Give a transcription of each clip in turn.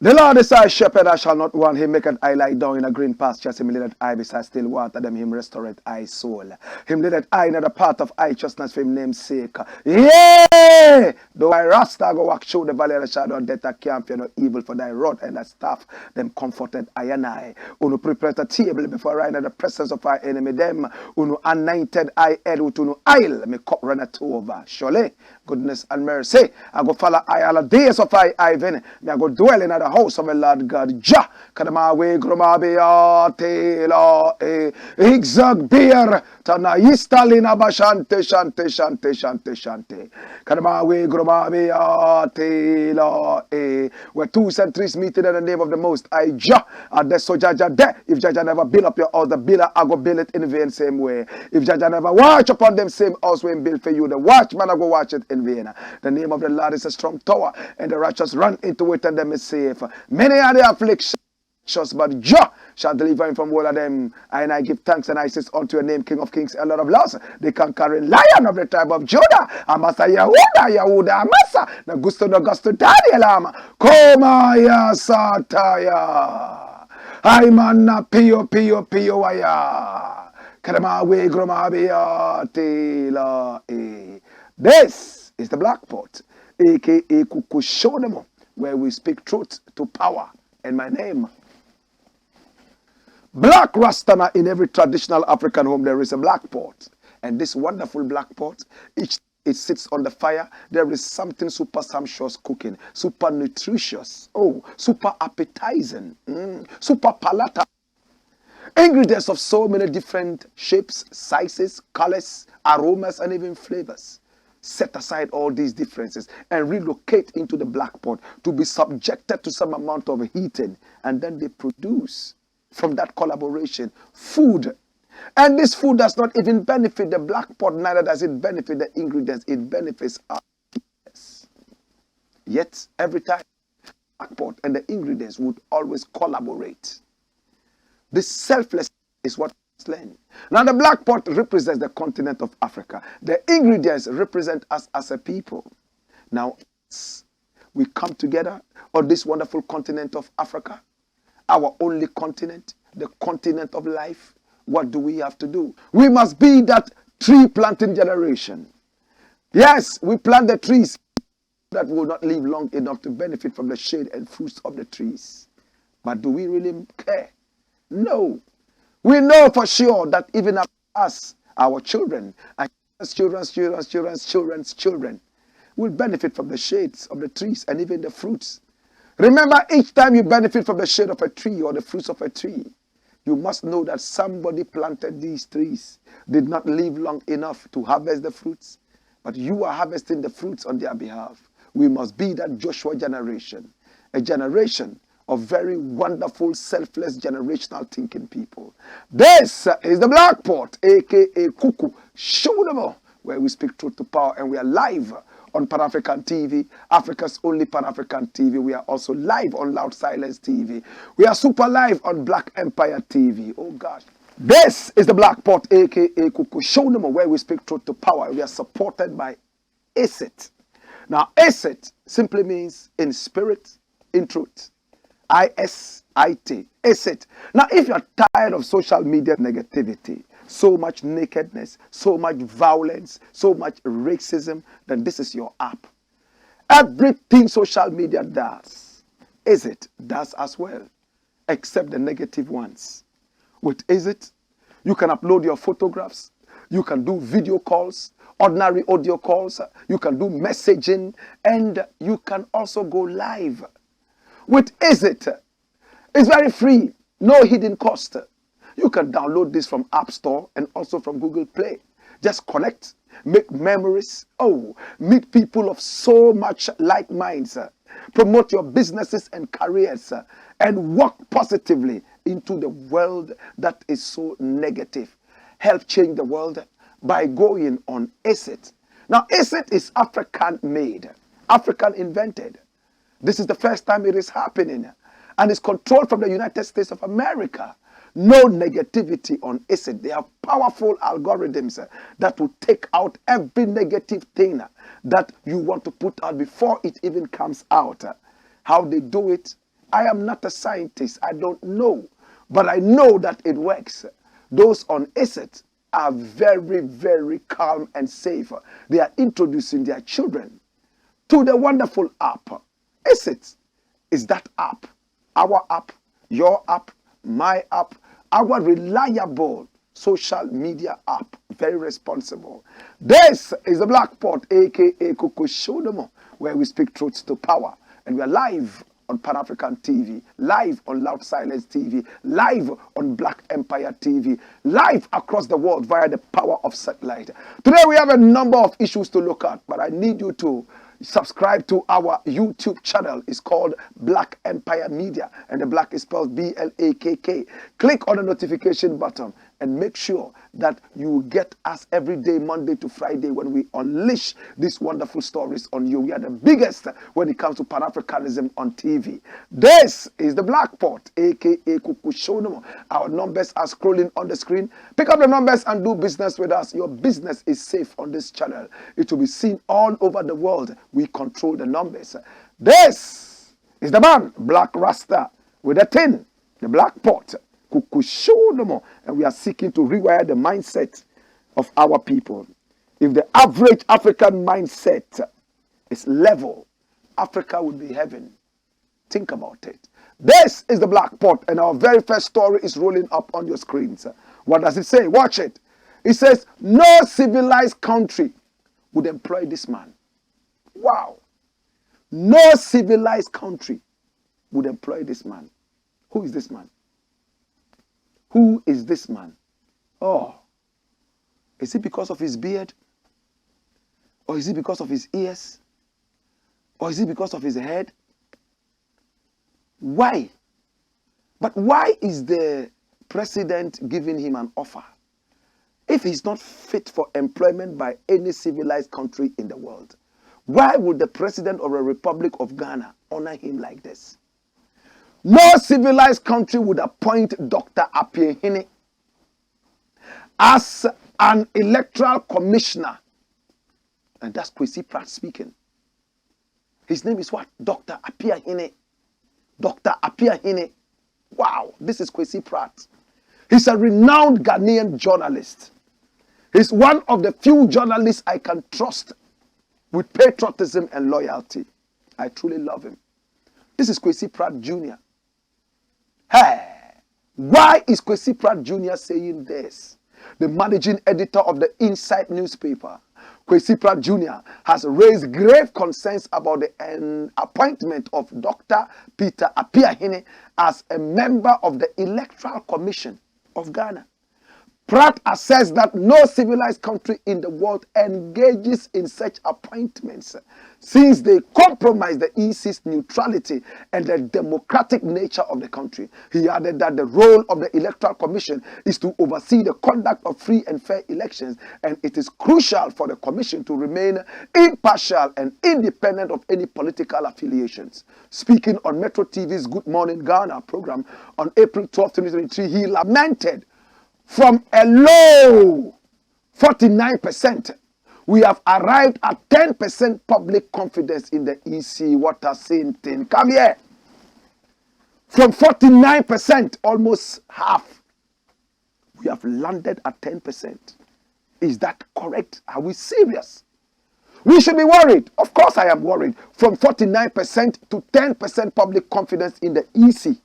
The Lord is thy shepherd, I shall not want. Him maketh I lie down in a green pasture. Him leadeth I beside still water. Them him restoreth I soul. Him leadeth I in the path of righteousness for him name's sake. Yea! Though I RASTA go walk through the valley of the shadow of death, I can't fear no evil, for thy rod and thy staff, them comforted I and I. Who prepared a table before I in the presence of our enemy. Them who anointed I head with no oil. Me cup runneth over. Surely, goodness and mercy, I go follow I all the days of I even. Me I go dwell in the house of the Lord God. Jah, kadama we grumabia tela exag beer tana istalina bashante shante shante shante shante. Kadama we grumabia tela where 2 and 3 meeting in the name of the Most High Jah. And the so Jaja there. If Jaja never build up your house, the builder I go build it in vain same way. If Jaja never watch upon them same house when built for you, the watchman I go watch it in vain. The name of the Lord is a strong tower, and the righteous run into it and them is safe. Many are the afflictions, but Jah shall deliver him from all of them. And I give thanks and I say unto your name, King of Kings and Lord of Lords, the conquering Lion of the tribe of Judah, Amasa Yahuda, Amasa, Nagusto Daniel, Koma ya Sataya, Aimana Pio Aya, Kadamawe Gromabia Tela. This is the Blakk Pot, aka Kukushonemo, where we speak truth to power. And my name, Blakk Rastana. In every traditional African home there is a Blakk Pot. And this wonderful Blakk Pot, it sits on the fire. There is something super sumptuous cooking, super nutritious, super appetizing, super palatable. Ingredients of so many different shapes, sizes, colors, aromas, and even flavors. Set aside all these differences and relocate into the Blakk Pot to be subjected to some amount of heating, and then they produce from that collaboration food. And this food does not even benefit the Blakk Pot, neither does it benefit the ingredients. It benefits us. Yet every time the Blakk Pot and the ingredients would always collaborate. This selfless is what slain. Now the Blakk Pot represents the continent of Africa. The ingredients represent us as a people. Now we come together on this wonderful continent of Africa, our only continent, the continent of life. What do we have to do? We must be that tree planting generation. Yes, we plant the trees that will not live long enough to benefit from the shade and fruits of the trees. But do we really care? No. We know for sure that even us, our children, and children's children will benefit from the shades of the trees and even the fruits. Remember, each time you benefit from the shade of a tree or the fruits of a tree, you must know that somebody planted these trees, did not live long enough to harvest the fruits, but you are harvesting the fruits on their behalf. We must be that Joshua generation, a generation of very wonderful, selfless, generational thinking people. This is the Blakk Pot, aka Kuku Showdemo, where we speak truth to power, and we are live on Pan-African TV, Africa's only Pan-African TV. We are also live on Loud Silence TV. We are super live on Black Empire TV. Oh gosh. This is the Blakk Pot, aka Kuku Showdemo, where we speak truth to power. We are supported by ACIT. Now, ACIT simply means in spirit, in truth. ISIT. ACIT. Now, if you're tired of social media negativity, so much nakedness, so much violence, so much racism, then this is your app. Everything social media does, ACIT does as well, except the negative ones. With ACIT, you can upload your photographs, you can do video calls, ordinary audio calls, you can do messaging, and you can also go live. With ACIT, it's very free, no hidden cost. You can download this from App Store and also from Google Play. Just connect, make memories, meet people of so much like minds, promote your businesses and careers, and walk positively into the world that is so negative. Help change the world by going on ACIT. Now, ACIT is African made, African invented. This is the first time it is happening, and it's controlled from the United States of America. No negativity on ACIT. They have powerful algorithms that will take out every negative thing that you want to put out before it even comes out. How they do it I am not a scientist. I don't know. But I know that it works. Those on ACET are very, very calm and safe. They are introducing their children to the wonderful app. ACET is that app. Our app, your app, my app, our reliable social media app. Very responsible. This is the Blackport, aka Kuku Shodomo, where we speak truths to power. And we are live on Pan-African TV, live on Loud Silence TV, live on Black Empire TV, live across the world via the power of satellite. Today we have a number of issues to look at, but I need you to subscribe to our YouTube channel. It's called Black Empire Media, and the Black is spelled B-L-A-K-K. Click on the notification button and make sure that you get us every day, Monday to Friday, when we unleash these wonderful stories on you. We are the biggest when it comes to Pan-Africanism on TV. This is the Blackport, aka Kuku Shonomo. Our numbers are scrolling on the screen. Pick up the numbers and do business with us. Your business is safe on this channel. It will be seen all over the world. We control the numbers. This is the man, Black Rasta, with a tin, the Blackport. And we are seeking to rewire the mindset of our people. If the average African mindset is level, Africa would be heaven. Think about it. This is the Blackport, and our very first story is rolling up on your screens. What does it say? Watch it. It says, no civilized country would employ this man. Wow. No civilized country would employ this man. Who is this man? Who is this man? Oh, is it because of his beard? Or is it because of his ears? Or is it because of his head? Why? But why is the president giving him an offer if he's not fit for employment by any civilized country in the world? Why would the president of the Republic of Ghana honor him like this? No civilized country would appoint Dr. Apiahene as an electoral commissioner. And that's Kwesi Pratt speaking. His name is what? Dr. Apiahene. Dr. Apiahene. Wow, this is Kwesi Pratt. He's a renowned Ghanaian journalist. He's one of the few journalists I can trust with patriotism and loyalty. I truly love him. This is Kwesi Pratt Jr. Hey, why is Kwesi Pratt Jr. saying this? The managing editor of the Inside newspaper, Kwesi Pratt Jr., has raised grave concerns about the appointment of Dr. Peter Apiahene as a member of the Electoral Commission of Ghana. Pratt assessed that no civilized country in the world engages in such appointments since they compromise the EC's neutrality and the democratic nature of the country. He added that the role of the Electoral Commission is to oversee the conduct of free and fair elections, and it is crucial for the Commission to remain impartial and independent of any political affiliations. Speaking on Metro TV's Good Morning Ghana program on April 12, 2023, he lamented, from a low 49%, we have arrived at 10% public confidence in the EC. What a same thing. Come here. From 49%, almost half, we have landed at 10%. Is that correct? Are we serious? We should be worried. Of course I am worried. From 49% to 10% public confidence in the EC.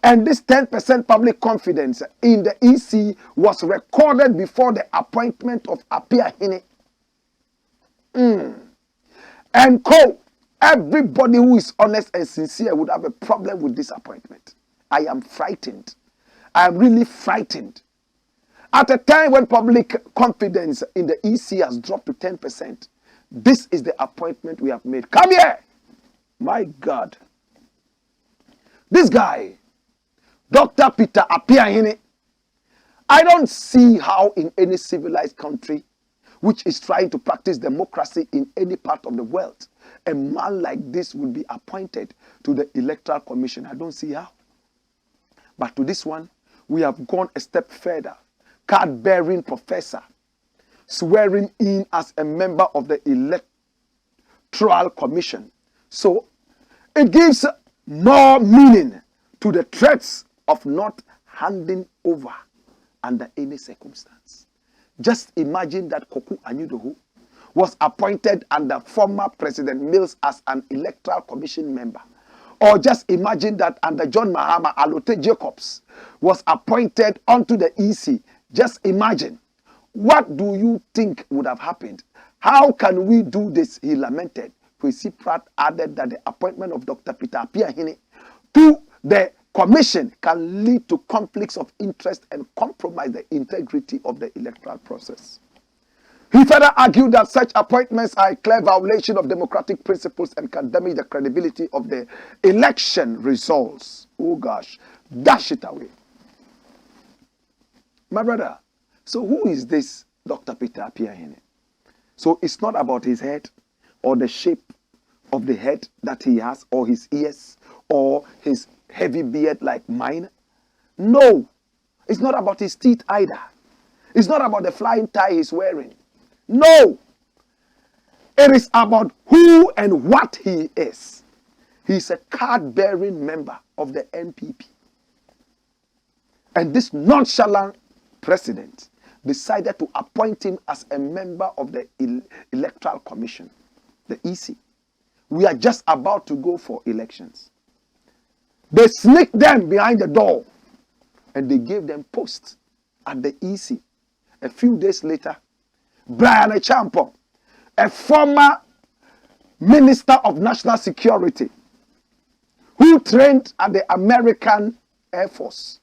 And this 10% public confidence in the EC was recorded before the appointment of Apiahene. And everybody who is honest and sincere would have a problem with this appointment. I am frightened. I am really frightened. At a time when public confidence in the EC has dropped to 10%, this is the appointment we have made. Come here! My God. This guy, Dr. Peter Apiahene, I don't see how in any civilized country which is trying to practice democracy in any part of the world, a man like this would be appointed to the Electoral Commission. I don't see how. But to this one, we have gone a step further. Card-bearing professor, swearing in as a member of the Electoral Commission. So it gives more meaning to the threats of not handing over under any circumstance. Just imagine that Koku Anyudoho was appointed under former President Mills as an Electoral Commission member. Or just imagine that under John Mahama, Alote Jacobs was appointed onto the EC. Just imagine. What do you think would have happened? How can we do this? He lamented. Kwesi Pratt added that the appointment of Dr. Peter Apiahene to the commission can lead to conflicts of interest and compromise the integrity of the electoral process. He further argued that such appointments are a clear violation of democratic principles and can damage the credibility of the election results. Oh gosh, dash it away. My brother, so who is this Dr. Peter Apiahene? So it's not about his head or the shape of the head that he has or his ears or his heavy beard like mine. No, it's not about his teeth either. It's not about the flying tie he's wearing. No, it is about who and what he is. He's a card-bearing member of the NPP. And this nonchalant president decided to appoint him as a member of the Electoral Commission, the EC. We are just about to go for elections. They sneaked them behind the door and they gave them posts at the EC. A few days later, Brian Echampo, a former Minister of National Security, who trained at the American Air Force,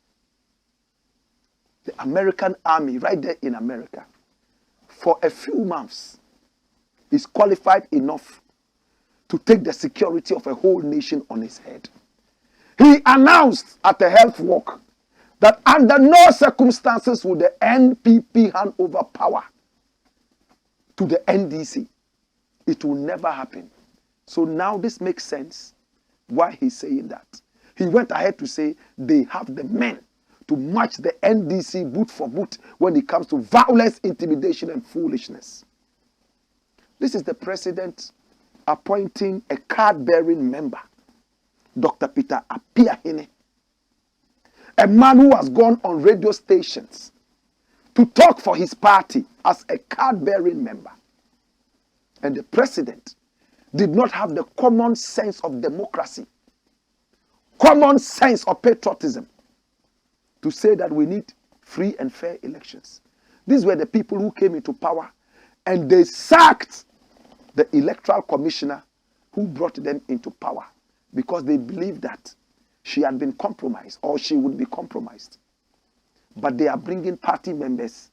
the American Army, right there in America, for a few months, is qualified enough to take the security of a whole nation on his head. He announced at a health walk that under no circumstances would the NPP hand over power to the NDC. It will never happen. So now this makes sense why he's saying that. He went ahead to say they have the men to match the NDC boot for boot when it comes to violence, intimidation, and foolishness. This is the president appointing a card-bearing member, Dr. Peter Apiahene, a man who has gone on radio stations to talk for his party as a card-bearing member. And the president did not have the common sense of democracy, common sense of patriotism, to say that we need free and fair elections. These were the people who came into power and they sacked the electoral commissioner who brought them into power because they believed that she had been compromised or she would be compromised. But they are bringing party members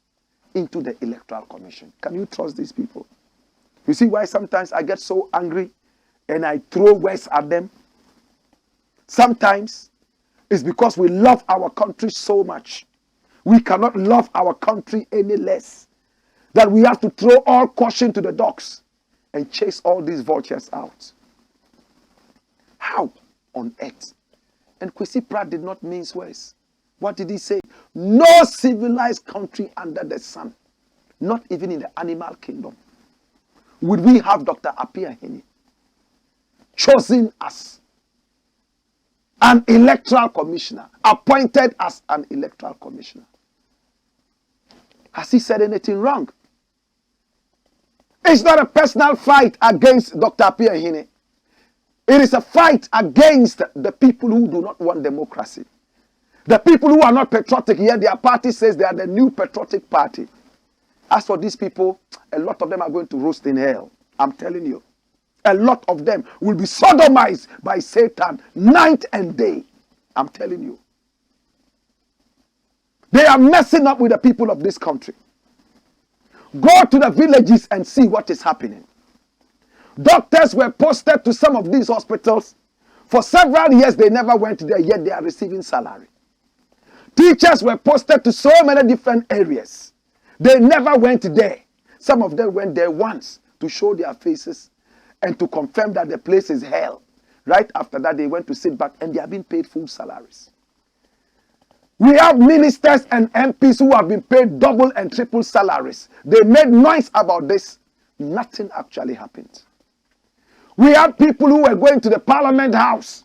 into the electoral commission. Can you trust these people? You see why sometimes I get so angry and I throw words at them? Sometimes it's because we love our country so much. We cannot love our country any less. That we have to throw all caution to the dogs and chase all these vultures out. How on earth? And Kwesi Pratt did not mince words. What did he say? No civilized country under the sun, not even in the animal kingdom, would we have Dr. Apiahene chosen as an electoral commissioner, appointed as an electoral commissioner. Has he said anything wrong? It's not a personal fight against Dr. Apiahene. It is a fight against the people who do not want democracy. The people who are not patriotic, yet their party says they are the new patriotic party. As for these people, a lot of them are going to roast in hell. I'm telling you. A lot of them will be sodomized by Satan night and day. I'm telling you. They are messing up with the people of this country. Go to the villages and see what is happening. Doctors were posted to some of these hospitals. For several years, they never went there, yet they are receiving salary. Teachers were posted to so many different areas. They never went there. Some of them went there once to show their faces and to confirm that the place is hell. Right after that, they went to sit back and they are being paid full salaries. We have ministers and MPs who have been paid double and triple salaries. They made noise about this. Nothing actually happened. We have people who were going to the Parliament House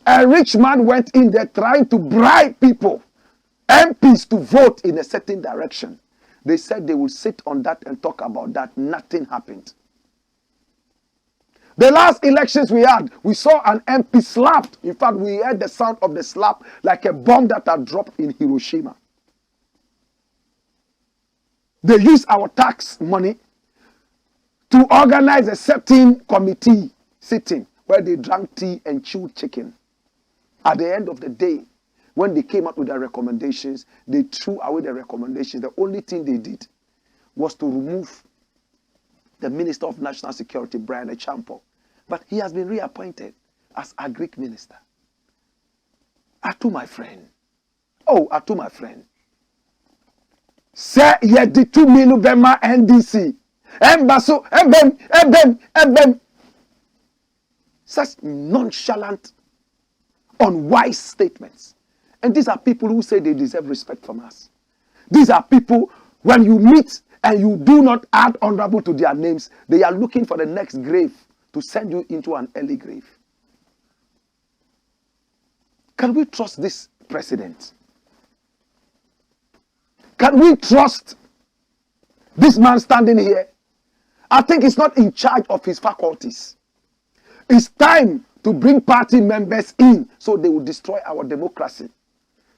A rich man went in there trying to bribe people, MPs, to vote in a certain direction. They said they would sit on that and talk about that. Nothing happened. The last elections we had, we saw an MP slapped. In fact, we heard the sound of the slap like a bomb that had dropped in Hiroshima. They used our tax money to organize a certain committee sitting where they drank tea and chewed chicken. At the end of the day, when they came up with their recommendations, they threw away the recommendations. The only thing they did was to remove the Minister of National Security, Brian Echampo. But he has been reappointed as a Greek minister. Atu, my friend. Oh, Atu, my friend. Say, ye di 2 million bema NDC. Embaso, ebem. Such nonchalant, unwise statements. And these are people who say they deserve respect from us. These are people, when you meet and you do not add honorable to their names, they are looking for the next grave to send you into an early grave. Can we trust this president? Can we trust this man standing here? I think he's not in charge of his faculties. It's time to bring party members in so they will destroy our democracy.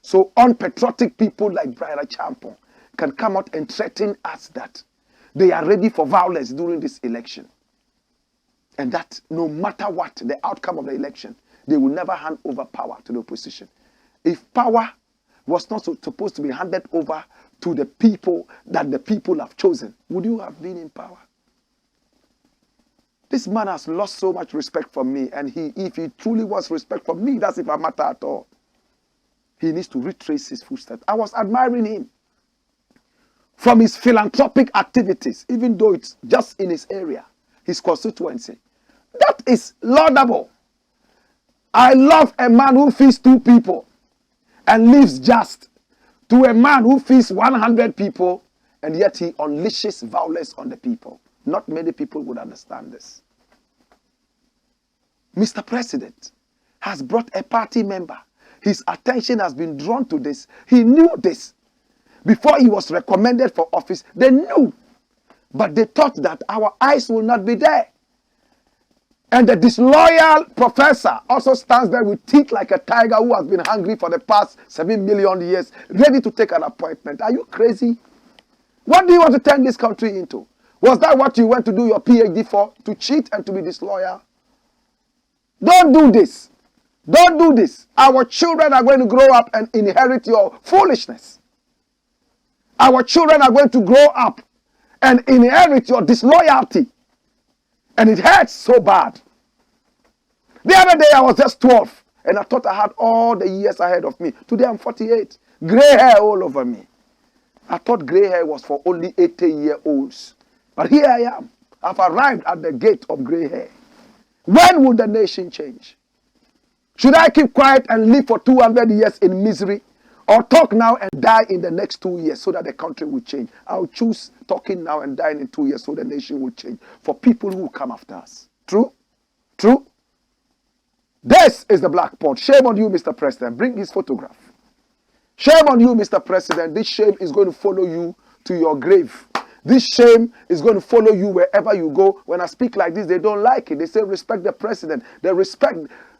So unpatriotic people like Brian Echampo can come out and threaten us that they are ready for violence during this election. And that no matter what the outcome of the election, they will never hand over power to the opposition. If power was not supposed to be handed over to the people that the people have chosen, would you have been in power? This man has lost so much respect for me, and if he truly wants respect from me, that's if I matter at all. He needs to retrace his footsteps. I was admiring him from his philanthropic activities, even though it's just in his area, his constituency. That is laudable. I love a man who feeds 2 people and lives just, to a man who feeds 100 people and yet he unleashes violence on the people. Not many people would understand this. Mr. President has brought a party member. His attention has been drawn to this. He knew this. Before he was recommended for office, they knew. But they thought that our eyes will not be there. And the disloyal professor also stands there with teeth like a tiger who has been hungry for the past 7 million years, ready to take an appointment. Are you crazy? What do you want to turn this country into? Was that what you went to do your PhD for? To cheat and to be disloyal? Don't do this. Don't do this. Our children are going to grow up and inherit your foolishness. Our children are going to grow up and inherit your disloyalty. And it hurts so bad. The other day I was just 12 and I thought I had all the years ahead of me. Today I'm 48. Gray hair all over me. I thought gray hair was for only 80-year-olds. But here I am. I've arrived at the gate of gray hair. When will the nation change? Should I keep quiet and live for 200 years in misery? Or talk now and die in the next 2 years so that the country will change? I'll choose talking now and dying in 2 years so the nation will change. For people who will come after us. True? True? This is the Blakk Pot. Shame on you, Mr. President. Bring his photograph. Shame on you, Mr. President. This shame is going to follow you to your grave. This shame is going to follow you wherever you go. When I speak like this, they don't like it. They say respect the president. The respect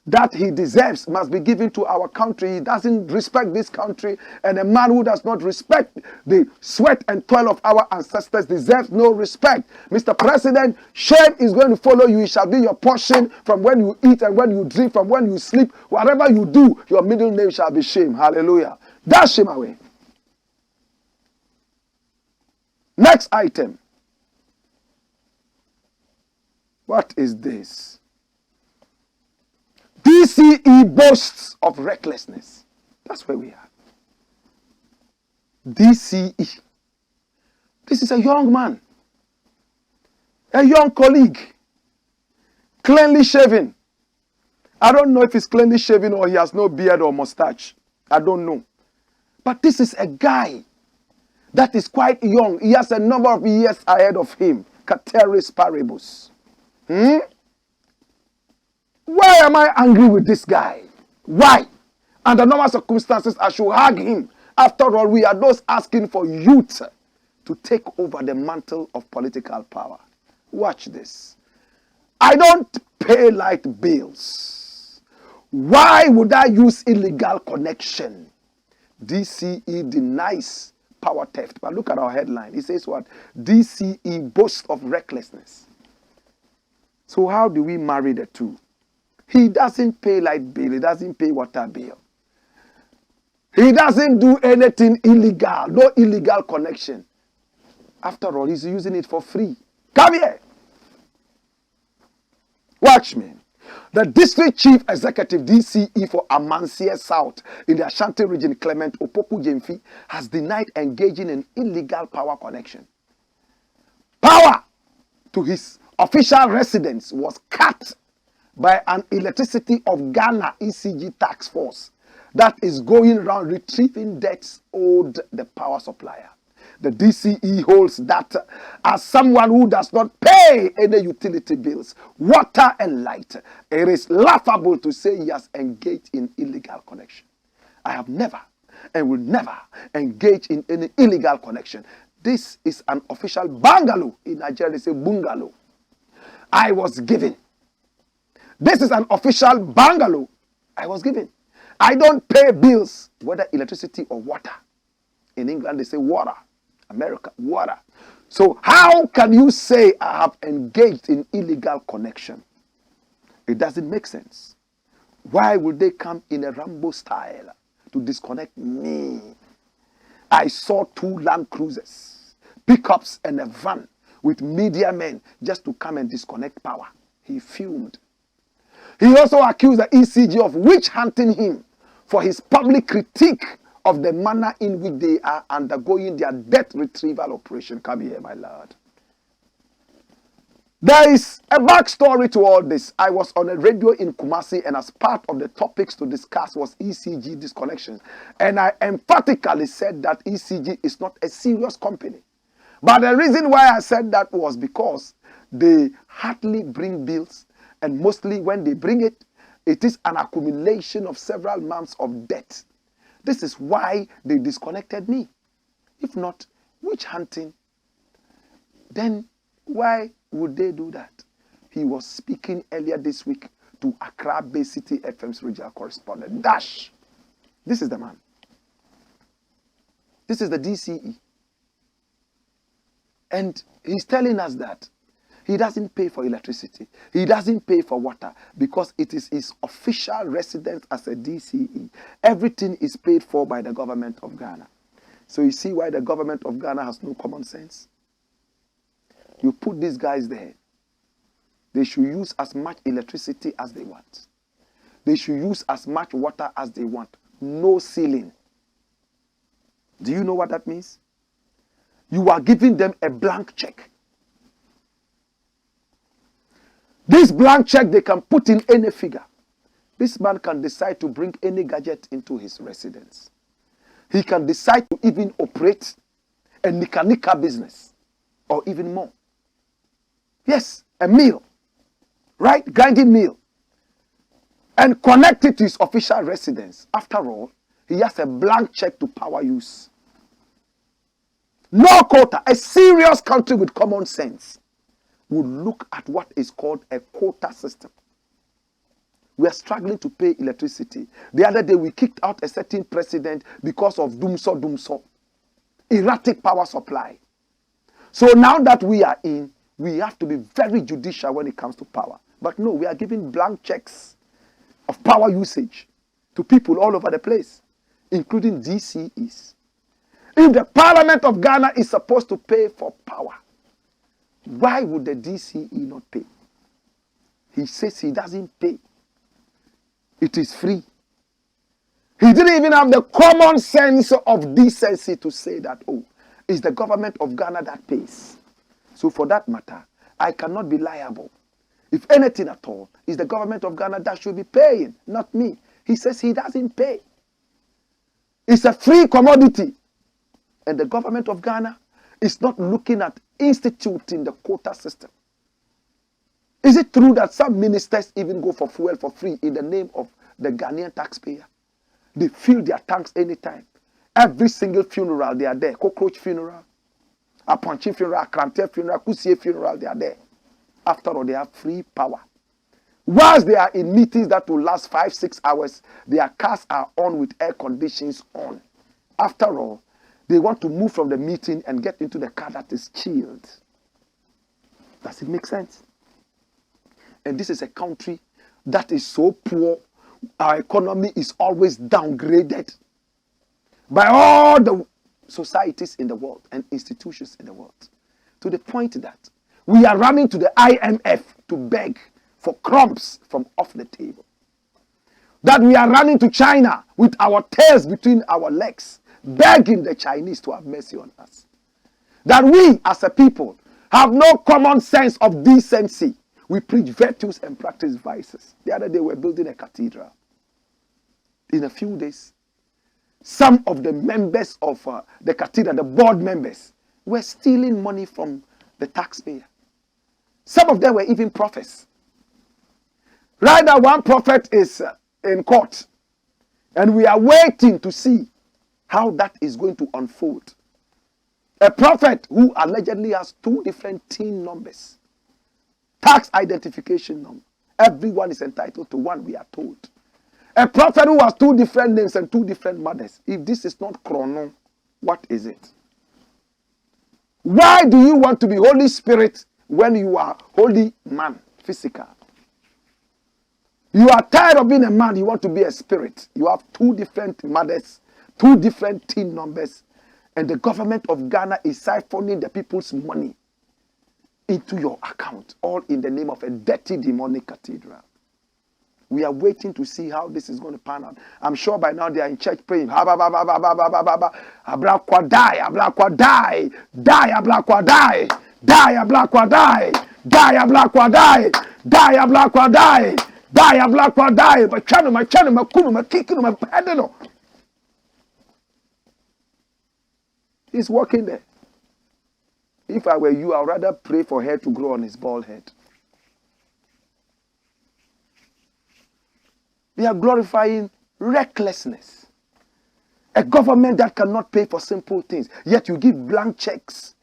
that he deserves must be given to our country. He doesn't respect this country. And a man who does not respect the sweat and toil of our ancestors deserves no respect. Mr. President, shame is going to follow you. It shall be your portion from when you eat and when you drink, from when you sleep. Whatever you do, your middle name shall be shame. Hallelujah. Dash him away. Next item. What is this? DCE boasts of recklessness. That's where we are. DCE. This is a young man. A young colleague. Cleanly shaven. I don't know if he's cleanly shaven or he has no beard or mustache. I don't know. But this is a guy that is quite young. He has a number of years ahead of him. Cateterers paribus. Why am I angry with this guy? Why? Under normal circumstances, I should hug him. After all, we are those asking for youth to take over the mantle of political power. Watch this. I don't pay light bills. Why would I use illegal connection? DCE denies power theft. But look at our headline. It says what? DCE boasts of recklessness. So how do we marry the two? He doesn't pay light bill. He doesn't pay water bill. He doesn't do anything illegal. No illegal connection. After all, he's using it for free. Come here. Watch me. The District Chief Executive DCE for Amansie South in the Ashanti region, Clement Opoku Jemfi, has denied engaging in illegal power connection. Power to his official residence was cut by an Electricity of Ghana ECG task force that is going around retrieving debts owed the power supplier. The DCE holds that as someone who does not pay any utility bills, water and light, it is laughable to say he has engaged in illegal connection. I have never and will never engage in any illegal connection. This is an official bungalow. In Nigeria, they say bungalow. I was given. This is an official bungalow I was given. I don't pay bills, whether electricity or water. In England, they say water. America, water. So how can you say I have engaged in illegal connection? It doesn't make sense. Why would they come in a Rambo style to disconnect me? I saw 2 Land Cruisers, pickups and a van with media men just to come and disconnect power. He fumed. He also accused the ECG of witch hunting him for his public critique of the manner in which they are undergoing their debt retrieval operation. Come here, my lord. There is a backstory to all this. I was on a radio in Kumasi, and as part of the topics to discuss was ECG disconnections. And I emphatically said that ECG is not a serious company. But the reason why I said that was because they hardly bring bills, and mostly when they bring it, it is an accumulation of several months of debt. This is why they disconnected me. If not witch hunting, then why would they do that? He was speaking earlier this week to Accra Bay City FM's regional correspondent. Dash. This is the man. This is the DCE. And he's telling us that he doesn't pay for electricity. He doesn't pay for water because it is his official residence as a DCE. Everything is paid for by the government of Ghana. So you see why the government of Ghana has no common sense? You put these guys there. They should use as much electricity as they want. They should use as much water as they want. No ceiling. Do you know what that means? You are giving them a blank check. This blank check, they can put in any figure. This man can decide to bring any gadget into his residence. He can decide to even operate a nika business or even more. Yes, a mill, right? Grinding mill. And connect it to his official residence. After all, he has a blank check to power use. No quota. A serious country with common sense would look at what is called a quota system. We are struggling to pay electricity. The other day we kicked out a certain president because of dumso, erratic power supply. So now that we are in, we have to be very judicial when it comes to power. But no, we are giving blank checks of power usage to people all over the place, including DCEs. If the Parliament of Ghana is supposed to pay for power, why would the DCE not pay? He says he doesn't pay. It is free. He didn't even have the common sense of decency to say that, oh, it's the government of Ghana that pays. So for that matter, I cannot be liable. If anything at all, it's the government of Ghana that should be paying, not me. He says he doesn't pay. It's a free commodity. And the government of Ghana is not looking at instituting the quota system. Is it true that some ministers even go for fuel for free in the name of the Ghanaian taxpayer. They fill their tanks anytime. Every single funeral, they are there. Cockroach funeral, Aponchi funeral, Krante funeral, Kusie funeral, they are there. After all, they have free power. Whilst they are in meetings that will last 5-6 hours, their cars are on with air conditions on. After all, they want to move from the meeting and get into the car that is chilled. Does it make sense? And this is a country that is so poor. Our economy is always downgraded by all the societies in the world and institutions in the world. To the point that we are running to the IMF to beg for crumbs from off the table. That we are running to China with our tails between our legs, begging the Chinese to have mercy on us. That we as a people have no common sense of decency. We preach virtues and practice vices. The other day we were building a cathedral. In a few days, some of the members of the cathedral, the board members, were stealing money from the taxpayer. Some of them were even prophets. Right now, one prophet is in court, and we are waiting to see how that is going to unfold. A prophet who allegedly has 2 different TIN numbers, tax identification number. Everyone is entitled to one, we are told. A prophet who has 2 different names and 2 different mothers. If this is not chrono, what is it? Why do you want to be Holy Spirit when you are holy man, physical? You are tired of being a man, you want to be a spirit. You have 2 different mothers, 2 different TIN numbers, and the government of Ghana is siphoning the people's money into your account, all in the name of a dirty demonic cathedral. We are waiting to see how this is going to pan out. I'm sure by now they are in church praying. Ablakwa die, Ablakwa die, die, Ablakwa die, die, Ablakwa die, die, Ablakwa die, die, Ablakwa die, die, Ablakwa die. My channel, my kunu, my kicking, my pedal. He's walking there. If I were you, I'd rather pray for hair to grow on his bald head. They are glorifying recklessness. A government that cannot pay for simple things. Yet you give blank checks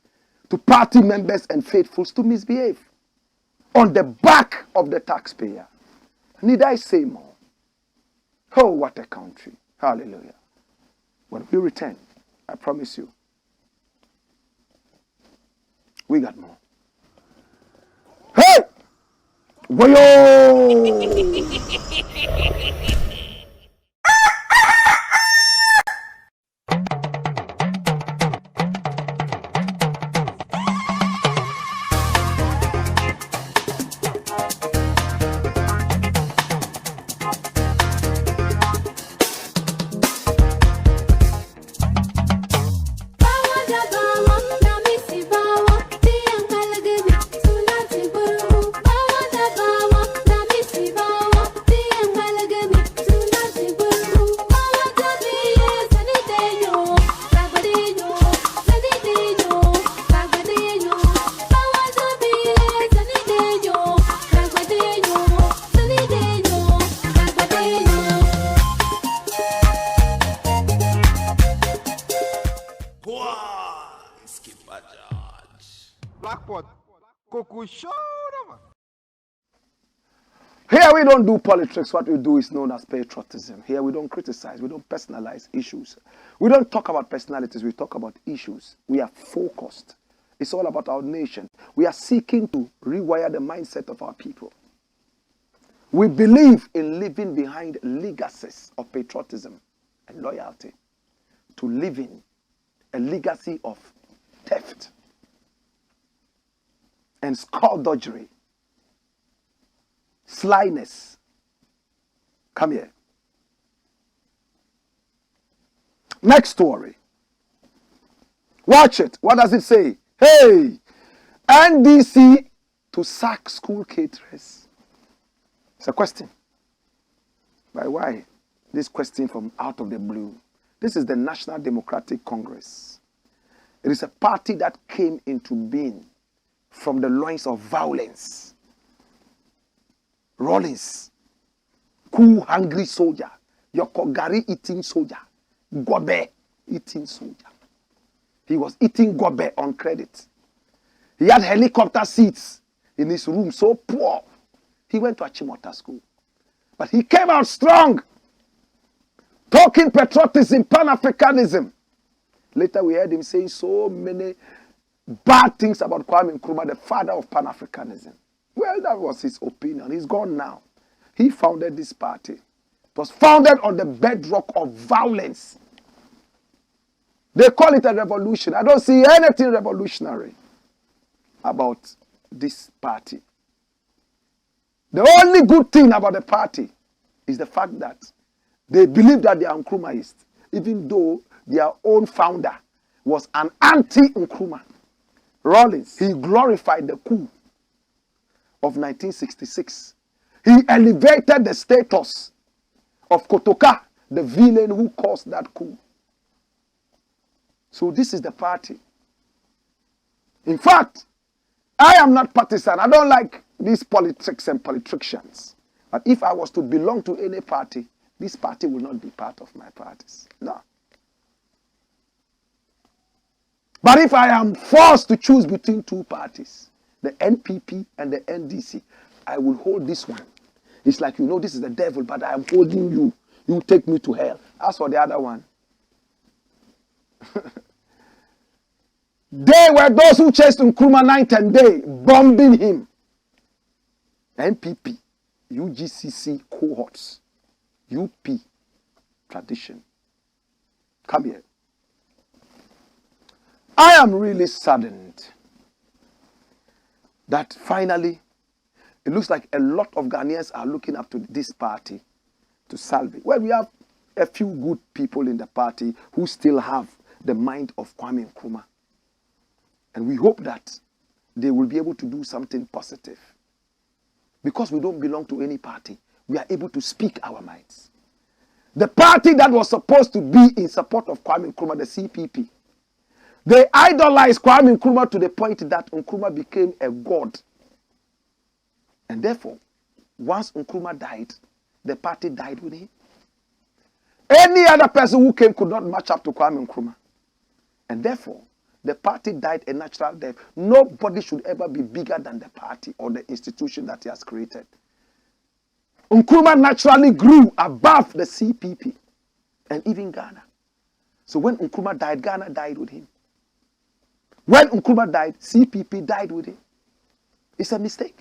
to party members and faithfuls to misbehave. On the back of the taxpayer. Need I say more? Oh, what a country. Hallelujah. When we return, I promise you, we got more. Hey! Wayo! Here we don't do politics. What we do is known as patriotism. Here we don't criticize. We don't personalize issues. We don't talk about personalities. We talk about issues. We are focused. It's all about our nation. We are seeking to rewire the mindset of our people. We believe in living behind legacies of patriotism and loyalty. To living a legacy of theft and skullduggery, slyness. Come here. Next story. Watch it. What does it say? Hey, NDC to sack school caterers. It's a question. But why? This question from out of the blue. This is the National Democratic Congress. It is a party that came into being from the loins of violence. Rawlings cool, hungry soldier. Your kogari eating soldier. Gobe eating soldier. He was eating gobe on credit. He had helicopter seats in his room, so poor. He went to Achimota school. But he came out strong. Talking patriotism, Pan-Africanism. Later we heard him saying so many bad things about Kwame Nkrumah, the father of Pan-Africanism. Well, that was his opinion. He's gone now. He founded this party. It was founded on the bedrock of violence. They call it a revolution. I don't see anything revolutionary about this party. The only good thing about the party is the fact that they believe that they are Nkrumahist, even though their own founder was an anti-Nkrumah. Rawlings, he glorified the coup of 1966. He elevated the status of Kotoka, the villain who caused that coup. So this is the party. In fact, I am not partisan. I don't like these politics and politicians. But if I was to belong to any party, this party will not be part of my parties. No. But if I am forced to choose between two parties, the NPP and the NDC, I will hold this one. It's like, you know, this is the devil, but I am holding you. You take me to hell. As for the other one, they were those who chased Nkrumah night and day, bombing him. NPP, UGCC cohorts, UP, tradition. Come here. I am really saddened that finally, it looks like a lot of Ghanaians are looking up to this party to salve it. Well, we have a few good people in the party who still have the mind of Kwame Nkrumah. And we hope that they will be able to do something positive. Because we don't belong to any party, we are able to speak our minds. The party that was supposed to be in support of Kwame Nkrumah, the CPP, they idolized Kwame Nkrumah to the point that Nkrumah became a god. And therefore, once Nkrumah died, the party died with him. Any other person who came could not match up to Kwame Nkrumah. And therefore, the party died a natural death. Nobody should ever be bigger than the party or the institution that he has created. Nkrumah naturally grew above the CPP and even Ghana. So when Nkrumah died, Ghana died with him. When Nkrumah died, CPP died with him. It's a mistake.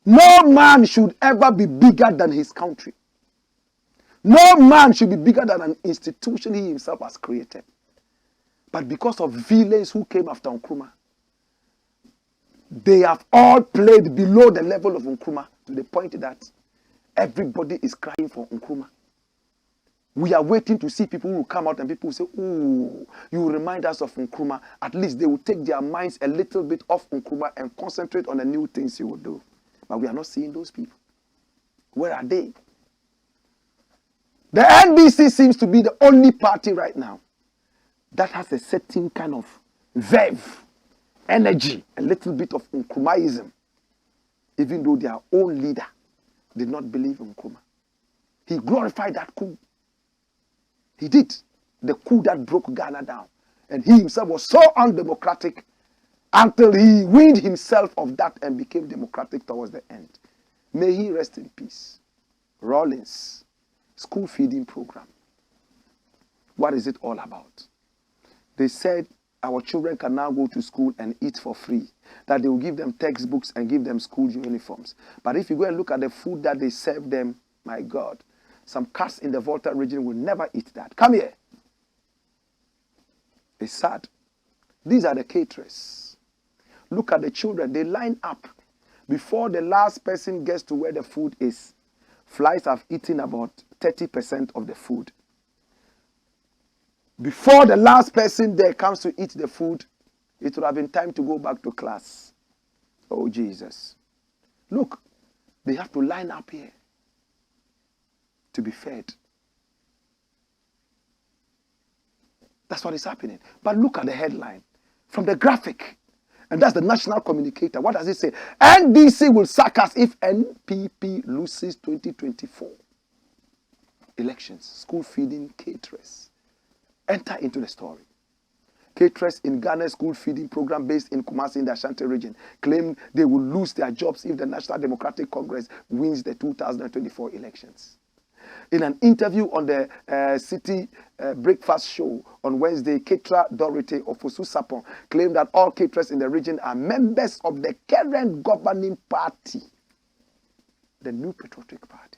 No man should ever be bigger than his country. No man should be bigger than an institution he himself has created. But because of villains who came after Nkrumah, they have all played below the level of Nkrumah to the point that everybody is crying for Nkrumah. We are waiting to see people who will come out and people will say, "Oh, you remind us of Nkrumah." At least they will take their minds a little bit off Nkrumah and concentrate on the new things you will do. But we are not seeing those people. Where are they? The NDC seems to be the only party right now that has a certain kind of verve, energy, a little bit of Nkrumahism, even though their own leader did not believe in Nkrumah. He glorified that coup. He did. The coup that broke Ghana down. And he himself was so undemocratic until he weaned himself of that and became democratic towards the end. May he rest in peace. Rawlings, school feeding program. What is it all about? They said our children can now go to school and eat for free. That they will give them textbooks and give them school uniforms. But if you go and look at the food that they serve them, my God, some cats in the Volta region will never eat that. Come here. It's sad. These are the caterers. Look at the children. They line up before the last person gets to where the food is. Flies have eaten about 30% of the food. Before the last person there comes to eat the food, it would have been time to go back to class. Oh, Jesus. Look, they have to line up here to be fed. That's what is happening. But look at the headline. From the graphic, And that's the national communicator. What does it say? NDC will sack us if NPP loses 2024 elections. School feeding caterers enter into the story. Caterers in Ghana's school feeding program based in Kumasi in the Ashanti region claim they will lose their jobs if the National Democratic Congress wins the 2024 elections. In an interview on the City Breakfast Show on Wednesday, caterer Dorothy Ofosu Sapon claimed that all caterers in the region are members of the current governing party, the New Patriotic Party.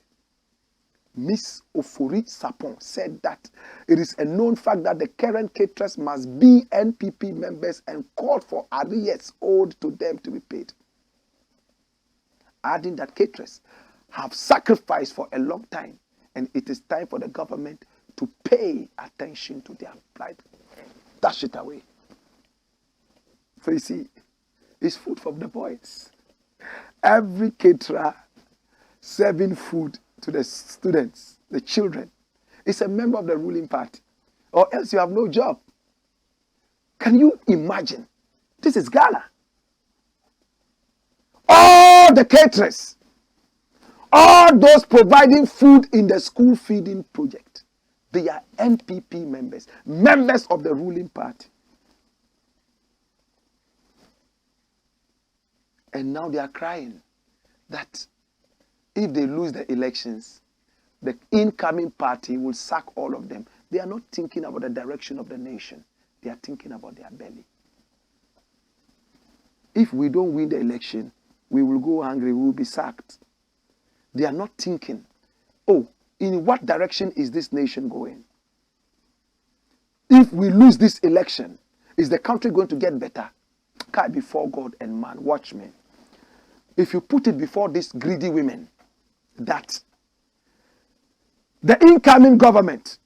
Miss Ofori Sapon said that it is a known fact that the current caterers must be NPP members and called for arrears owed to them to be paid. Adding that caterers have sacrificed for a long time and it is time for the government to pay attention to their plight. Dash it away. So you see, it's food from the boys. Every caterer serving food to the students, the children, is a member of the ruling party. Or else you have no job. Can you imagine? This is Ghana. All the caterers, all those providing food in the school feeding project, they are NPP members, members of the ruling party. And now they are crying that if they lose the elections, the incoming party will sack all of them. They are not thinking about the direction of the nation. They are thinking about their belly. If we don't win the election, we will go hungry, we will be sacked. They are not thinking, oh, in what direction is this nation going? If we lose this election, is the country going to get better? Before God and man, watch me. If you put it before these greedy women, that the incoming government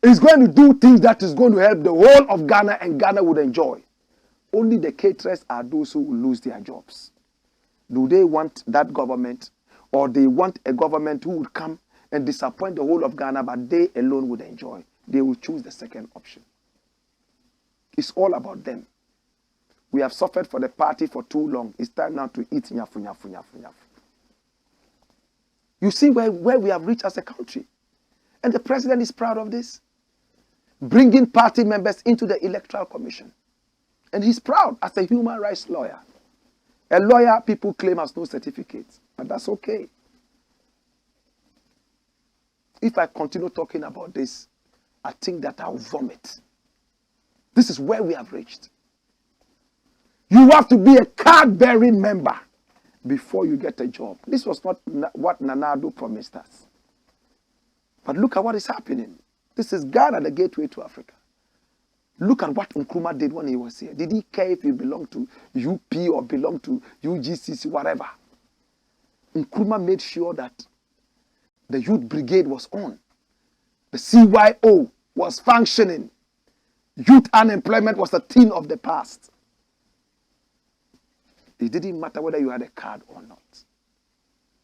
is going to do things that is going to help the whole of Ghana and Ghana would enjoy. Only the caterers are those who will lose their jobs. Do they want that government, or they want a government who would come and disappoint the whole of Ghana, but they alone would enjoy? They will choose the second option. It's all about them. We have suffered for the party for too long. It's time now to eat nyafu, nyafu, nyafu, nyafu. You see where we have reached as a country. And the president is proud of this. Bringing party members into the Electoral Commission. And he's proud as a human rights lawyer. A lawyer people claim has no certificates. But that's okay. If I continue talking about this, I think that I'll vomit. This is where we have reached. You have to be a card-bearing member before you get a job. This was not what Nana Addo promised us. But look at what is happening. This is Ghana, the gateway to Africa. Look at what Nkrumah did when he was here. Did he care if he belonged to UP or belonged to UGCC, whatever? Nkrumah made sure that the youth brigade was on. The CYO was functioning. Youth unemployment was a thing of the past. It didn't matter whether you had a card or not.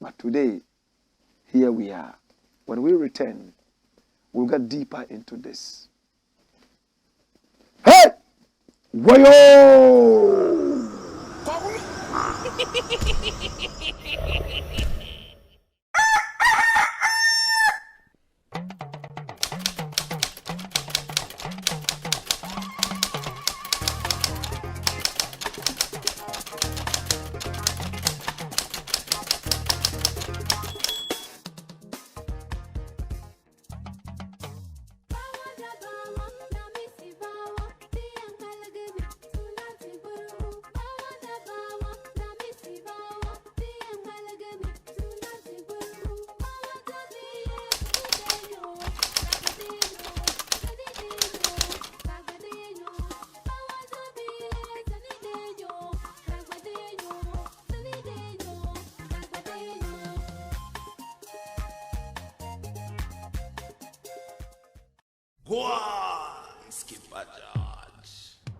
But today, here we are. When we return, we'll get deeper into this. Hey! Wayo!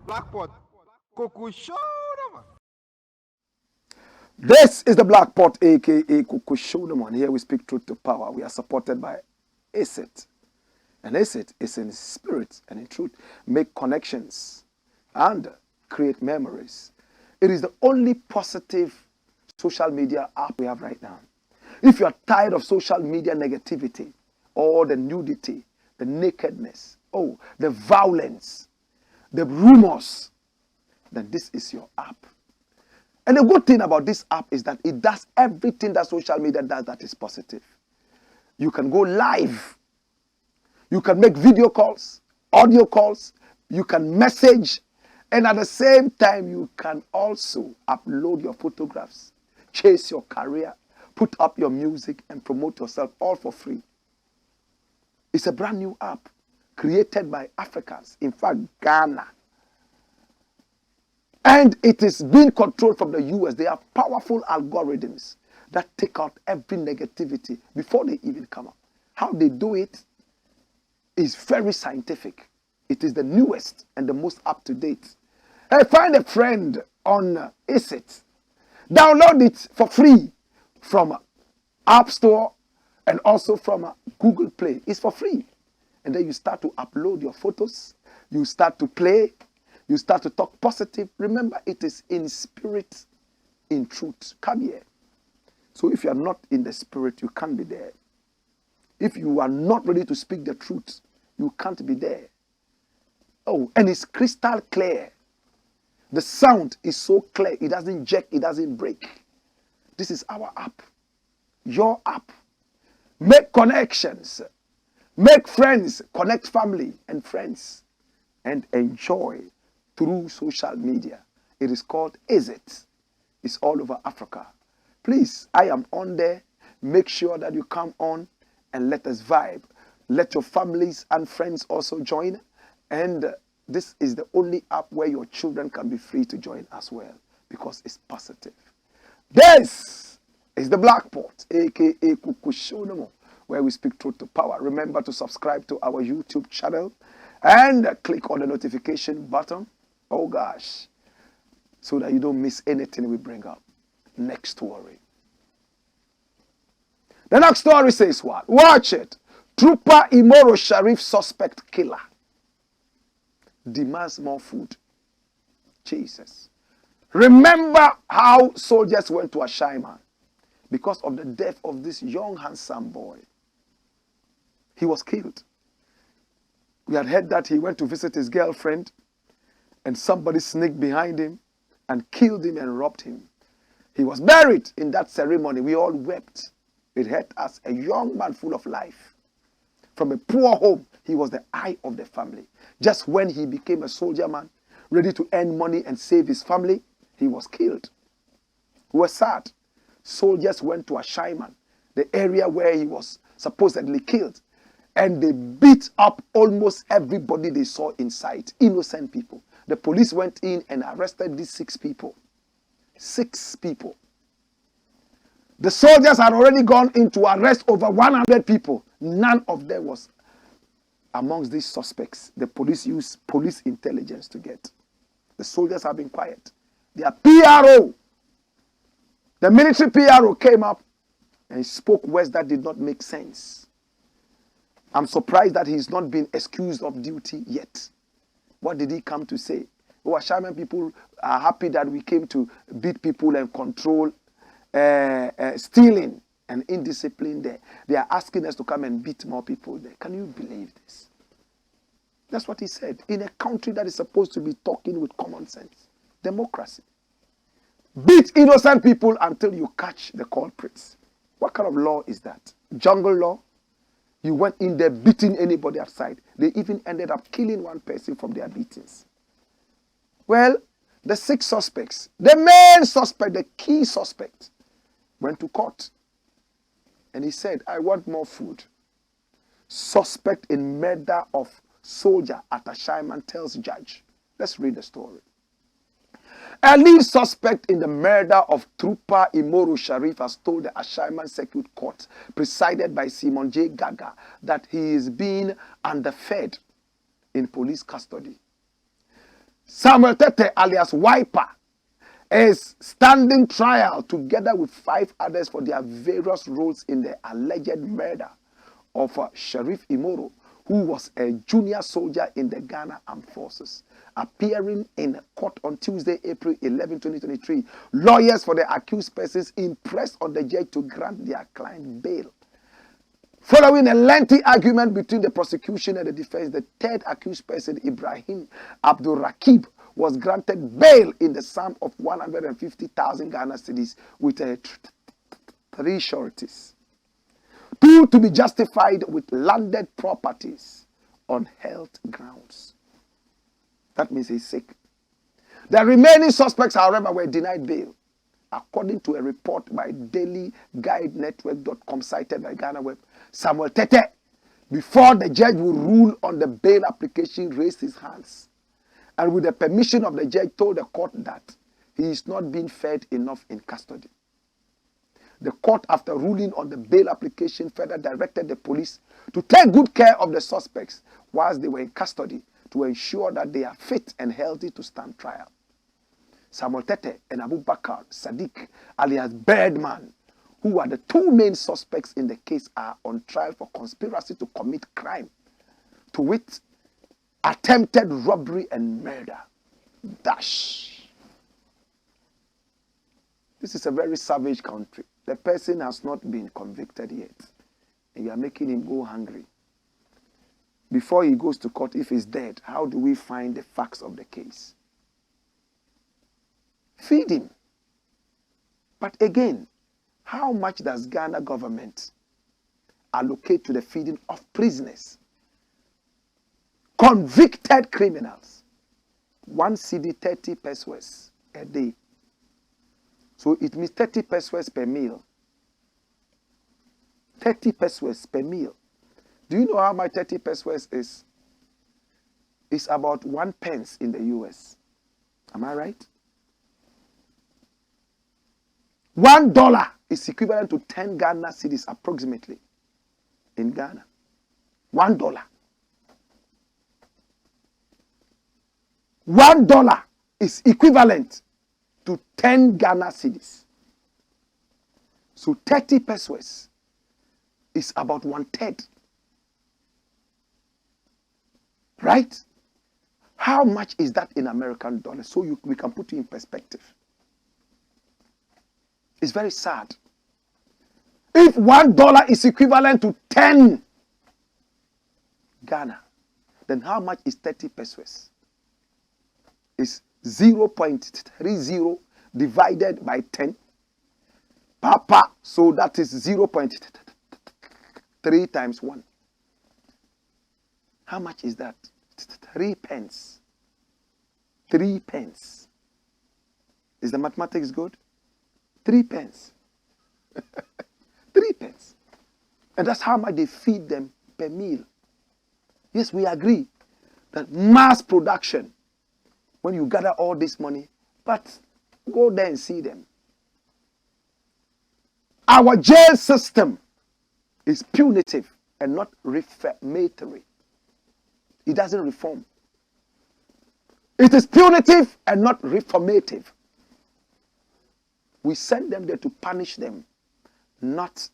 Blackpot, Kuku Show. This is the Blackpot, aka Kuku Show. Here we speak truth to power. We are supported by ACIT. And ACIT is in spirit and in truth. Make connections and create memories. It is the only positive social media app we have right now. If you are tired of social media negativity, or the nudity, the nakedness, the violence, the rumors, then this is your app. And the good thing about this app is that it does everything that social media does that is positive. You can go live. You can make video calls, audio calls. You can message. And at the same time, you can also upload your photographs, chase your career, put up your music, and promote yourself all for free. It's a brand new app created by Africans, in fact, Ghana. And it is being controlled from the US. They have powerful algorithms that take out every negativity before they even come up. How they do it is very scientific. It is the newest and the most up-to-date. Hey, find a friend on It. Download it for free from App Store and also from Google Play. It's for free. And then you start to upload your photos. You start to play. You start to talk positive. Remember, it is in spirit, in truth. Come here. So if you are not in the spirit, you can't be there. If you are not ready to speak the truth, you can't be there. And it's crystal clear. The sound is so clear. It doesn't jerk. It doesn't break. This is our app. Your app. Make connections. Make friends. Connect family and friends. And enjoy through social media. It is called It. It's all over Africa. Please, I am on there. Make sure that you come on and let us vibe. Let your families and friends also join. And this is the only app where your children can be free to join as well, because it's positive. This is the Blakk Pot, aka Kukushonomo, where we speak truth to power. Remember to subscribe to our YouTube channel and click on the notification button. Oh gosh, so that you don't miss anything we bring up. Next story. The next story says what? Watch it. Trooper IMORO Sheriff suspect killer demands more food. Jesus. Remember how soldiers went to Ashaiman because of the death of this young handsome boy. He was killed. We had heard that he went to visit his girlfriend and somebody sneaked behind him and killed him and robbed him. He was buried in that ceremony. We all wept. It hurt us. A young man full of life. From a poor home, he was the eye of the family. Just when he became a soldier man, ready to earn money and save his family, he was killed. We were sad. Soldiers went to Ashaiman, the area where he was supposedly killed, and they beat up almost everybody they saw in sight, innocent people. The police went in and arrested these 6 people. 6 people. The soldiers had already gone in to arrest over 100 people. None of them was amongst these suspects. The police used police intelligence to get. The soldiers have been quiet. Their PRO, the military PRO came up and spoke words that did not make sense. I'm surprised that he's not been excused of duty yet. What did he come to say? Ashaiman people are happy that we came to beat people and control stealing and indiscipline there. They are asking us to come and beat more people there. Can you believe this? That's what he said. In a country that is supposed to be talking with common sense. Democracy. Beat innocent people until you catch the culprits. What kind of law is that? Jungle law? You went in there beating anybody outside. They even ended up killing one person from their beatings. Well, the 6 suspects, the main suspect, the key suspect, went to court. And he said, I want more food. Suspect in murder of soldier at Ashaiman tells judge. Let's read the story. A lead suspect in the murder of Trooper IMORO Sheriff has told the Ashaiman Circuit Court, presided by Simon J. Gaga, that he is being underfed in police custody. Samuel Tete, alias Wiper, is standing trial together with 5 others for their various roles in the alleged murder of Sheriff IMORO, who was a junior soldier in the Ghana Armed Forces, appearing in court on Tuesday, April 11, 2023. Lawyers for the accused persons impressed on the judge to grant their client bail. Following a lengthy argument between the prosecution and the defense, the third accused person, Ibrahim Abdul Rakib, was granted bail in the sum of 150,000 Ghana cedis with 3 sureties. 2 to be justified with landed properties on health grounds. That means he's sick. The remaining suspects, however, were denied bail, according to a report by DailyGuideNetwork.com cited by Ghana Web. Samuel Tete, before the judge will rule on the bail application, raised his hands and with the permission of the judge told the court that he is not being fed enough in custody. The court, after ruling on the bail application, further directed the police to take good care of the suspects whilst they were in custody to ensure that they are fit and healthy to stand trial. Samuel Tete and Abu Bakr Sadiq alias Birdman, who are the 2 main suspects in the case, are on trial for conspiracy to commit crime, to wit, attempted robbery and murder. Dash. This is a very savage country. The person has not been convicted yet, and you are making him go hungry. Before he goes to court, if he's dead, how do we find the facts of the case? Feed him. But again, how much does Ghana government allocate to the feeding of prisoners? Convicted criminals. 1 cedi 30 pesos a day. So it means 30 pesos per meal. 30 pesos per meal. Do you know how much 30 pesos is? It's about 1 pence in the US. Am I right? $1 is equivalent to 10 Ghana cedis approximately in Ghana. $1. $1 is equivalent to 10 Ghana cedis. So 30 pesos is about 1/3. Right? How much is that in American dollars? So we can put it in perspective. It's very sad. If $1 is equivalent to 10 Ghana, then how much is 30 pesos? It's 0.30 divided by 10. Papa, so that is 0.3 times 1. How much is that? 3 pence. 3 pence. Is the mathematics good? 3 pence. 3 pence. And that's how much they feed them per meal. Yes, we agree that mass production, when you gather all this money, but go there and see them. Our jail system is punitive and not reformatory. It doesn't reform. It is punitive and not reformative. We send them there to punish them, not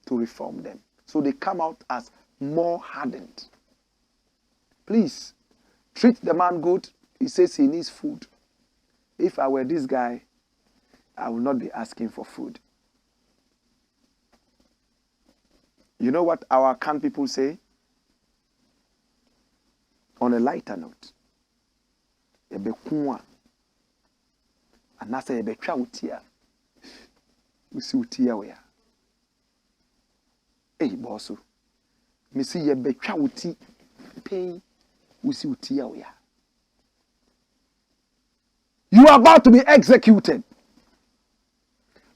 to reform them. So they come out as more hardened. Please, treat the man good. He says he needs food. If I were this guy, I would not be asking for food. You know what our Kan people say? On a lighter note, ebekuwa anasa ebetwa utia usi utia wea. Bossu, misi yebetwa uti pain usi utia wea. You are about to be executed.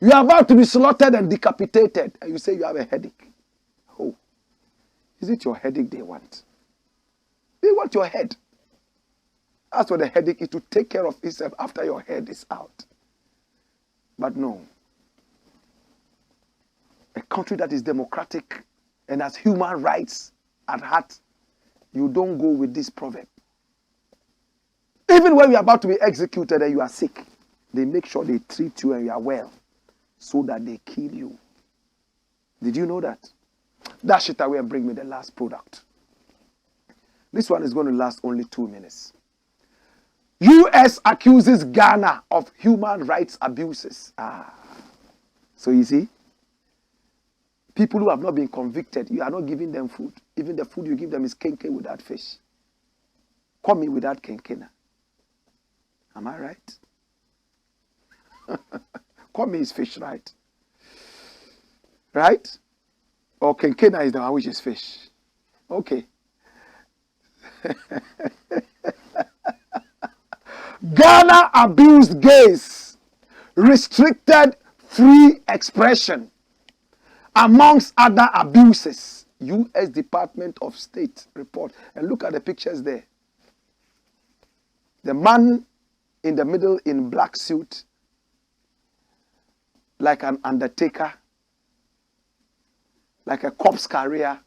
You are about to be slaughtered and decapitated, and you say you have a headache. Oh, is it your headache they want? They want your head. As for the headache, is to take care of itself after your head is out. But no. A country that is democratic and has human rights at heart, you don't go with this proverb. Even when you are about to be executed and you are sick, they make sure they treat you and you are well so that they kill you. Did you know that? Dash it away and bring me the last product. This one is going to last only 2 minutes. U.S. accuses Ghana of human rights abuses. So you see, people who have not been convicted, you are not giving them food. Even the food you give them is kenke without fish. Come without kenkena. Am I right? Come is fish, right? Right? Or kenkena is the one which is fish. Okay. Ghana abused gays, restricted free expression, amongst other abuses. U.S. Department of State report. And look at the pictures there. The man in the middle in black suit, like an undertaker, like a corpse carrier,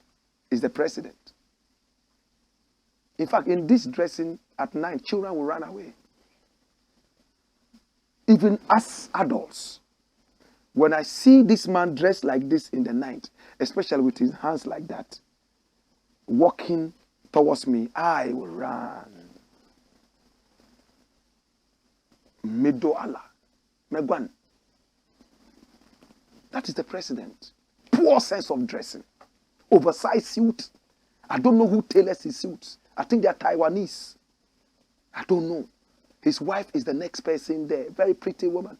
is the president. In fact, in this dressing at night, children will run away. Even as adults, when I see this man dressed like this in the night, especially with his hands like that, walking towards me, I will run. Medo Allah. Megwan. That is the president. Poor sense of dressing. Oversized suit. I don't know who tailors his suits. I think they are Taiwanese. I don't know. His wife is the next person there. Very pretty woman.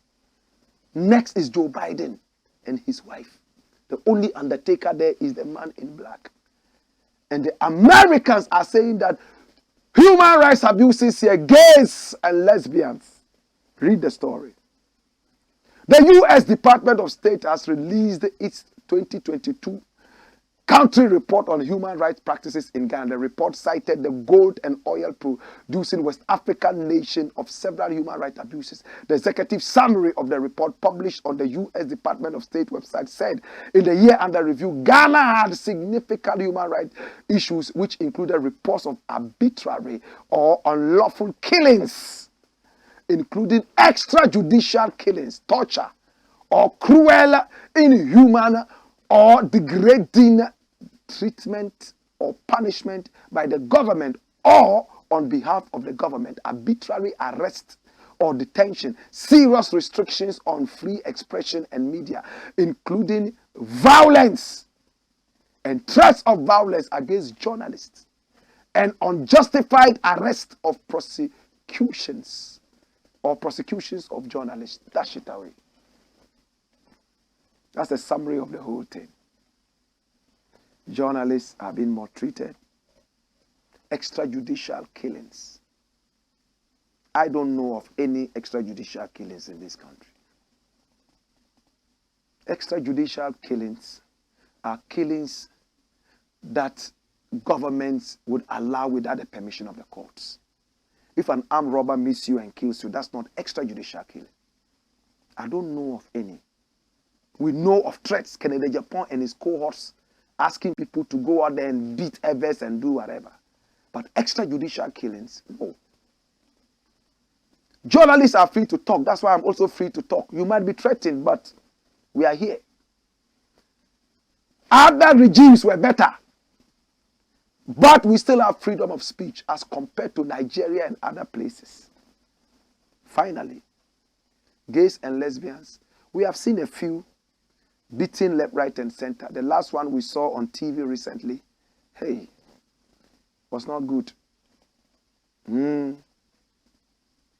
Next is Joe Biden and his wife. The only undertaker there is the man in black. And the Americans are saying that human rights abuses here, gays and lesbians. Read the story. The U.S. Department of State has released its 2022 country report on human rights practices in Ghana. The report cited the gold and oil producing West African nation of several human rights abuses. The executive summary of the report published on the U.S. Department of State website said, in the year under review, Ghana had significant human rights issues, which included reports of arbitrary or unlawful killings, including extrajudicial killings, torture, or cruel, inhuman, or degrading treatment or punishment by the government or on behalf of the government, arbitrary arrest or detention, serious restrictions on free expression and media, including violence and threats of violence against journalists, and unjustified arrest of prosecutions of journalists. Dash it away. That's the summary of the whole thing. Journalists are being maltreated. Extrajudicial killings. I don't know of any extrajudicial killings in this country. Extrajudicial killings are killings that governments would allow without the permission of the courts. If an armed robber meets you and kills you, that's not extrajudicial killing. I don't know of any. We know of threats. Kennedy Japan and his cohorts asking people to go out there and beat Evers and do whatever. But extrajudicial killings, no. Journalists are free to talk. That's why I'm also free to talk. You might be threatened, but we are here. Other regimes were better. But we still have freedom of speech as compared to Nigeria and other places. Finally, gays and lesbians. We have seen a few beaten left, right, and center. The last one we saw on TV recently, hey, was not good.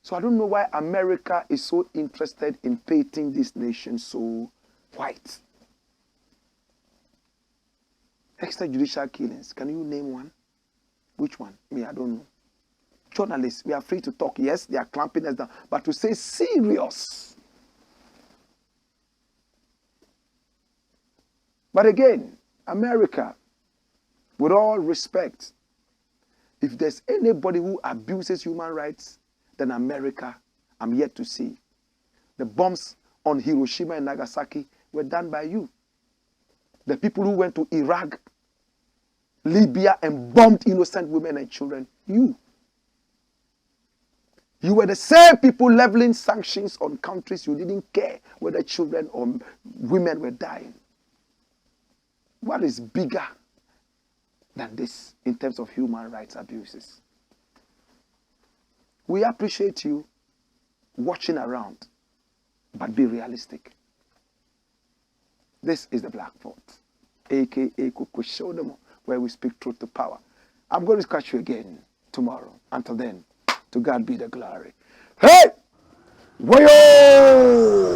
So I don't know why America is so interested in painting this nation so white. Extrajudicial killings. Can you name one? Which one? Me, I don't know. Journalists, we are free to talk. Yes, they are clamping us down. But to say serious. But again, America, with all respect, if there's anybody who abuses human rights, then America, I'm yet to see. The bombs on Hiroshima and Nagasaki were done by you. The people who went to Iraq, Libya, and bombed innocent women and children, you. You were the same people leveling sanctions on countries you didn't care whether children or women were dying. What is bigger than this in terms of human rights abuses. We appreciate you watching around, but be realistic. This is the Blakk Pot, aka Kukushodomo, where we speak truth to power. I'm going to catch you again tomorrow. Until then, to God be the glory. Hey! Wayo!